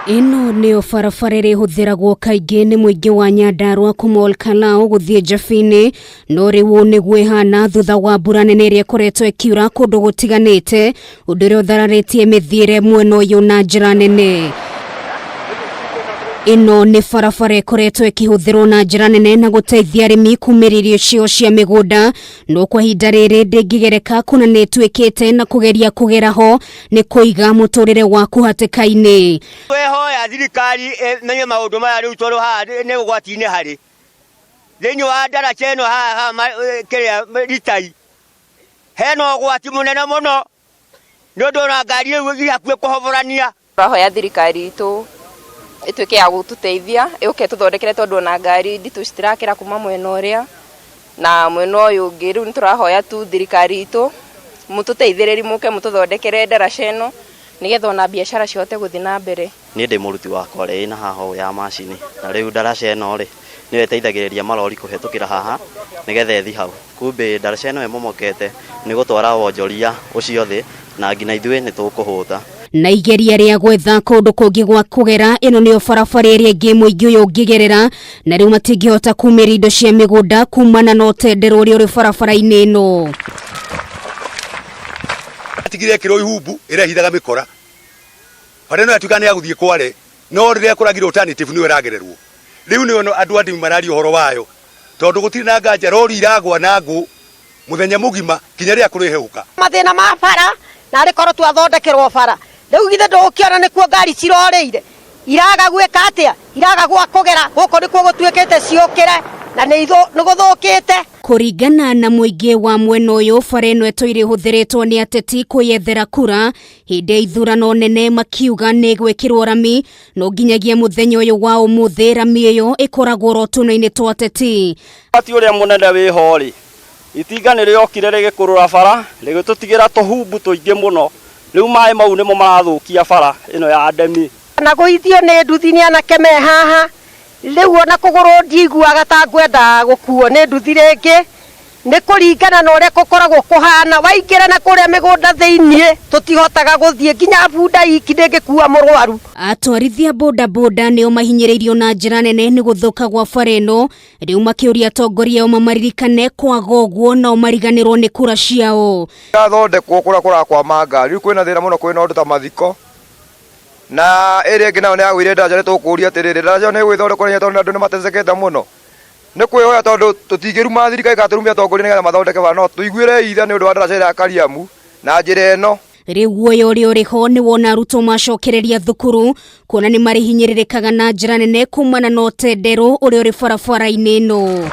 Ino nĩyo barabara ĩrĩa ĩhũthĩragwo kaingĩ nĩ mũingĩ wa Nyandarua kuma Olkalau gũthiĩ Njabine, no rĩu nĩguo ĩhana thutha wa mbura nene ĩrĩa ĩkoretwo ĩkiura kũndũ gũtiganĩte, ũndũ ũrĩa ũthararĩtie mĩthiĩre mwena ũyũ na njĩra nene. Ino nĩ barabara ĩkoretwo ĩkĩhũthĩrwo na njĩra nene na gũteithia arĩmi kumĩra irio ciao cia mĩgũnda, no kwa ihinda rĩrĩ ndĩngĩgereka kuna nĩ ĩtuĩkĩte na kũgeria kũgera ho nĩ kũiga mũtũrĩre waku hatĩka-inĩ. Twehoya thirikari menye maũndũ maya rĩu tondũ haha nĩ ũgwati-inĩ harĩ thĩinĩ wa ndaraca ĩno haha kĩrĩa Ritai hena ũgwati mũnene mũno nĩ ũndũ ona ngari ĩyo hakuhĩ kũhoborania. Tũrahoya thirikari itũ ĩtuĩke ya gũtũteithia ĩũke tũthondekere tondũ ona ngari nditũ citirakĩra kuma mwena ũrĩa na mwena ũyũ ũngĩ. Rĩu nĩtũrahoya tu thirikari itũ mũtũteithĩrĩrie mũke mũtũthondekere ndaraca ĩno nĩgetha ona biacara cihote gũthiĩ na mbere. Niĩ ndĩ mũruti wakwa rĩ na haha ya macini na rĩu ndaraca ĩno rĩ nĩyo ĩteithagĩrĩria malori kũhetũkĩra haha nĩgetha ĩthi hau. Kumbe ndaraca ĩno ĩmomokete nĩ gũtwara wonjoria ũcio thĩ na nginya ithuĩ nĩ tũkũhũta. Na igeria rĩa gwetha kũndũ kũngĩ gwa kũgera, ĩno nĩyo barabara ĩrĩa ĩngĩ mũingĩ ũyũ ũngĩgerera na rĩu matingĩhota kumĩra indo cia mĩgũnda kumana na ũtendero ũrĩa ũrĩ barabara-inĩ ĩno. Atigire kĩro ihumbu ĩrĩa hithaga mĩkora bara ĩno yatuĩka nĩ ya gũthiĩ Kware, no rĩrĩa kũragĩrwo alternative nĩyo ĩragererwo. Rĩu nĩyo andũ andũ mararia ũhoro wayo tondũ gũtirĩ na nganja rori iragwa na ngũ mũthenya mũgima kinya rĩrĩa kũrĩheuka. Mathĩna ma bara na rĩkorwo twathondekerwo bara rĩu githe ndũkĩona nĩkuo ngari cirorĩire iraga gwĩka atĩa, iraga gwa kũgera gũkũ nĩkuo gũtuĩkĩte ciũkĩre na nĩ gũthũkĩte. Kũringana na mũingĩ wa mwena ũyũ, bara ĩno ĩtũire ĩhũthĩrĩtwo nĩ ateti kwĩyethera kura hĩndĩ ya ithurano nene, makiuga nĩ gwĩkĩrwo rami, no nginyagia mũthenya ũyũ wa ũmũthĩ rami ĩyo ĩkoragwo rotuna-inĩ twa ateti. Ati ũrĩa mũnene wĩho rĩ itinga nĩrĩokire rĩgĩkũrũra bara rĩgĩtũtigĩra tũhumbu tũingĩ mũno, rĩu maĩ mau nĩmo marathũkia bara ĩno ya ndemi. Na gũithio nĩ nduthi nĩ anake me haha rĩu ona kũgũrũ ndiiguaga ta ngwenda gũkuo nĩ nduthi rĩngĩ, nĩ kũringana na ũrĩa gũkoragwo kũhana. Waingĩra na kũrĩa mĩgũnda thĩiniĩ tũtihotaga gũthiĩ, nginya bunda iki ndĩngĩkua mũrwaru. Atwarithia bodaboda nĩo mahinyĩrĩirio na njĩra nene nĩ gũthũka gwa bara ĩno, rĩu makĩũria atongoria ao mamaririkane kwaga ũguo nao mariganĩrwo nĩ kura ciao. Gathondekwo kũrĩa kũrakwama ngari, rĩu kwĩna thĩna mũno, kwĩna ũndũ ta mathiko na ĩrĩa ĩngĩ nayo nĩ yagwĩire ndaraca. Nĩtũkũria atĩrĩrĩ ndaraca nĩ gwĩthondekwo nĩ tondũ andũ nĩ matecekete mũno, nĩ kwĩhoya tondũ tũtingĩruma thirikari ĩgatũrumia atongoria nĩgetha mathondeke bara, no tũiguĩre ithe nĩ ũndũ wa ndaraca ĩrĩa ya Kariamu na njĩra ĩno. Rĩu guoya ũrĩa ũrĩ ho nĩ wona arutwo macokereria thukuru kuona nĩ marihinyĩrĩrĩkaga na njĩra nene kumana na ũtendero ũrĩa ũrĩ barabara-inĩ ĩno.